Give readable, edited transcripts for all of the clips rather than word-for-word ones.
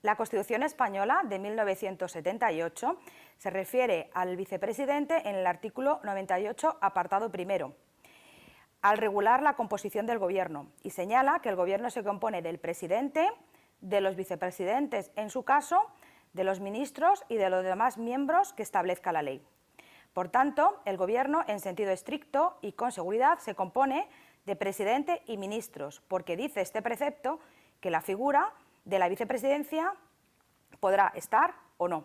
La Constitución española de 1978 se refiere al vicepresidente en el artículo 98, apartado primero, al regular la composición del Gobierno, y señala que el Gobierno se compone del presidente, de los vicepresidentes, en su caso, de los ministros y de los demás miembros que establezca la ley. Por tanto, el Gobierno, en sentido estricto y con seguridad, se compone de presidente y ministros, porque dice este precepto que la figura de la vicepresidencia podrá estar o no.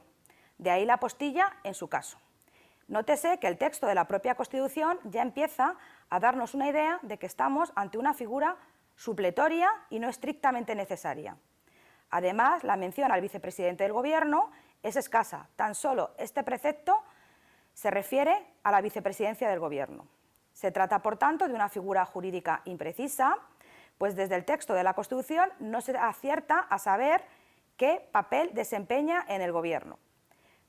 De ahí la postilla en su caso. Nótese que el texto de la propia Constitución ya empieza a darnos una idea de que estamos ante una figura supletoria y no estrictamente necesaria. Además, la mención al vicepresidente del Gobierno es escasa. Tan solo este precepto se refiere a la vicepresidencia del Gobierno. Se trata, por tanto, de una figura jurídica imprecisa, pues desde el texto de la Constitución no se acierta a saber qué papel desempeña en el Gobierno.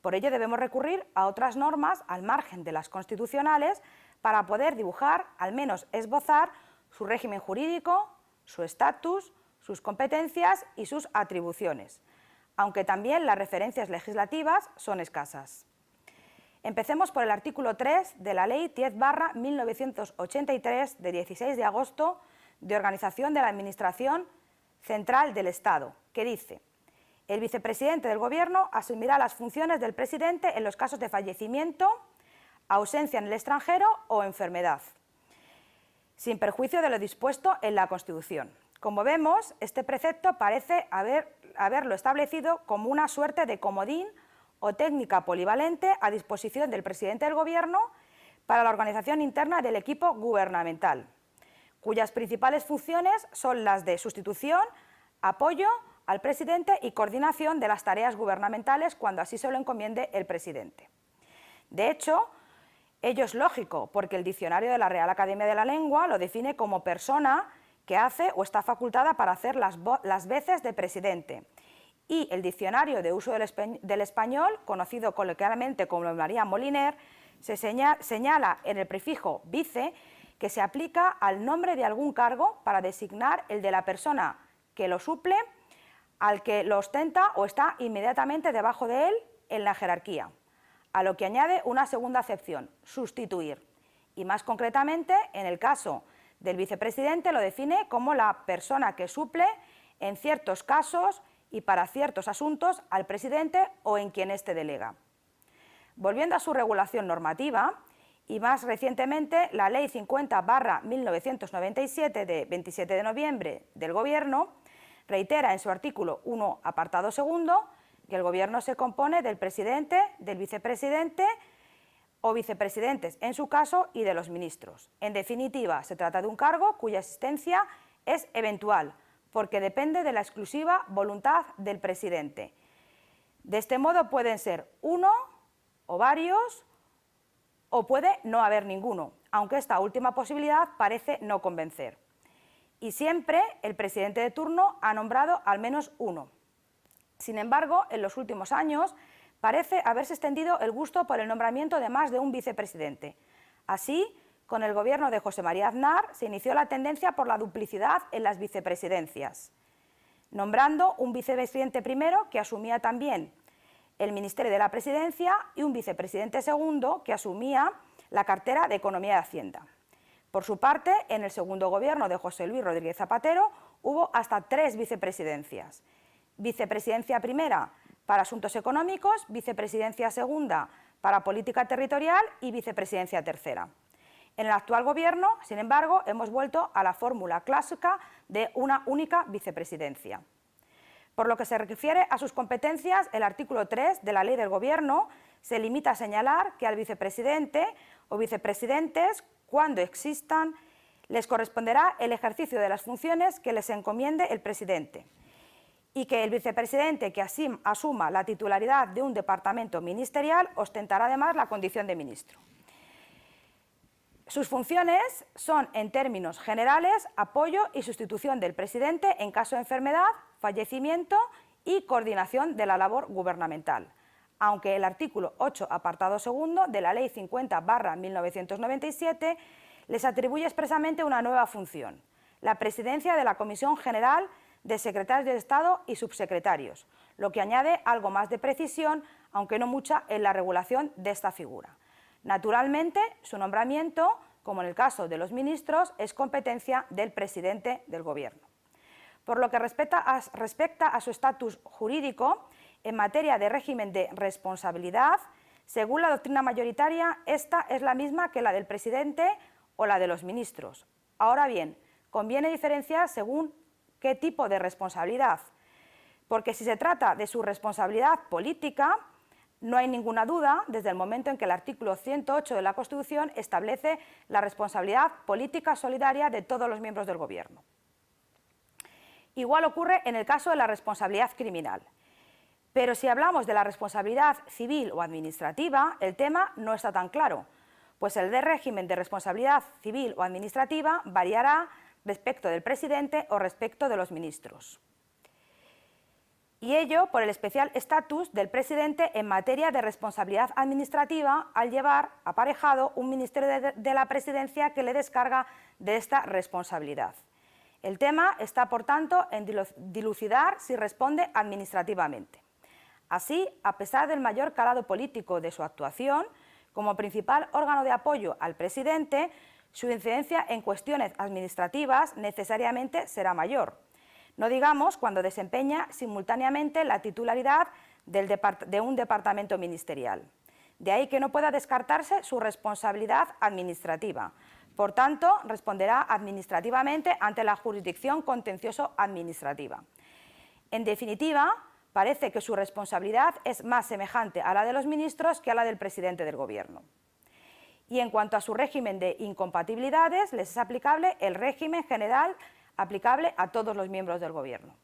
Por ello debemos recurrir a otras normas al margen de las constitucionales para poder dibujar, al menos esbozar, su régimen jurídico, su estatus, sus competencias y sus atribuciones, aunque también las referencias legislativas son escasas. Empecemos por el artículo 3 de la Ley 10/1983 de 16 de agosto de Organización de la Administración Central del Estado, que dice: el vicepresidente del Gobierno asumirá las funciones del presidente en los casos de fallecimiento, ausencia en el extranjero o enfermedad, sin perjuicio de lo dispuesto en la Constitución. Como vemos, este precepto parece haberlo establecido como una suerte de comodín o técnica polivalente a disposición del presidente del Gobierno para la organización interna del equipo gubernamental, cuyas principales funciones son las de sustitución, apoyo al presidente y coordinación de las tareas gubernamentales cuando así se lo encomiende el presidente. De hecho, ello es lógico, porque el diccionario de la Real Academia de la Lengua lo define como persona que hace o está facultada para hacer las veces de presidente, y el diccionario de uso del español, conocido coloquialmente como María Moliner, se señala en el prefijo vice que se aplica al nombre de algún cargo para designar el de la persona que lo suple, al que lo ostenta o está inmediatamente debajo de él en la jerarquía, a lo que añade una segunda acepción, sustituir, y más concretamente, en el caso del vicepresidente, lo define como la persona que suple en ciertos casos y para ciertos asuntos al presidente o en quien éste delega. Volviendo a su regulación normativa, y más recientemente la Ley 50/1997 de 27 de noviembre del Gobierno, reitera en su artículo 1, apartado segundo, que el Gobierno se compone del presidente, del vicepresidente o vicepresidentes, en su caso, y de los ministros. En definitiva, se trata de un cargo cuya existencia es eventual, porque depende de la exclusiva voluntad del presidente. De este modo pueden ser uno o varios, o puede no haber ninguno, aunque esta última posibilidad parece no convencer. Y siempre el presidente de turno ha nombrado al menos uno. Sin embargo, en los últimos años parece haberse extendido el gusto por el nombramiento de más de un vicepresidente. Así, con el gobierno de José María Aznar se inició la tendencia por la duplicidad en las vicepresidencias, nombrando un vicepresidente primero que asumía también el Ministerio de la Presidencia y un vicepresidente segundo que asumía la cartera de Economía y Hacienda. Por su parte, en el segundo gobierno de José Luis Rodríguez Zapatero hubo hasta 3 vicepresidencias. Vicepresidencia primera para Asuntos Económicos, vicepresidencia segunda para Política Territorial y vicepresidencia tercera. En el actual Gobierno, sin embargo, hemos vuelto a la fórmula clásica de una única vicepresidencia. Por lo que se refiere a sus competencias, el artículo 3 de la Ley del Gobierno se limita a señalar que al vicepresidente o vicepresidentes, cuando existan, les corresponderá el ejercicio de las funciones que les encomiende el presidente, y que el vicepresidente que asuma la titularidad de un departamento ministerial ostentará además la condición de ministro. Sus funciones son, en términos generales, apoyo y sustitución del presidente en caso de enfermedad, fallecimiento y coordinación de la labor gubernamental, aunque el artículo 8, apartado segundo de la Ley 50/1997 les atribuye expresamente una nueva función, la presidencia de la Comisión General de Secretarios de Estado y subsecretarios, lo que añade algo más de precisión, aunque no mucha, en la regulación de esta figura. Naturalmente, su nombramiento, como en el caso de los ministros, es competencia del presidente del Gobierno. Por lo que respecta a su estatus jurídico, en materia de régimen de responsabilidad, según la doctrina mayoritaria, esta es la misma que la del presidente o la de los ministros. Ahora bien, conviene diferenciar según qué tipo de responsabilidad, porque si se trata de su responsabilidad política, no hay ninguna duda, desde el momento en que el artículo 108 de la Constitución establece la responsabilidad política solidaria de todos los miembros del Gobierno. Igual ocurre en el caso de la responsabilidad criminal. Pero si hablamos de la responsabilidad civil o administrativa, el tema no está tan claro, pues el régimen de responsabilidad civil o administrativa variará respecto del presidente o respecto de los ministros. Y ello por el especial estatus del presidente en materia de responsabilidad administrativa al llevar aparejado un ministerio de la presidencia que le descarga de esta responsabilidad. El tema está, por tanto, en dilucidar si responde administrativamente. Así, a pesar del mayor calado político de su actuación, como principal órgano de apoyo al presidente, su incidencia en cuestiones administrativas necesariamente será mayor. No digamos cuando desempeña simultáneamente la titularidad de un departamento ministerial. De ahí que no pueda descartarse su responsabilidad administrativa. Por tanto, responderá administrativamente ante la jurisdicción contencioso-administrativa. En definitiva, parece que su responsabilidad es más semejante a la de los ministros que a la del presidente del Gobierno. Y en cuanto a su régimen de incompatibilidades, les es aplicable el régimen general aplicable a todos los miembros del Gobierno.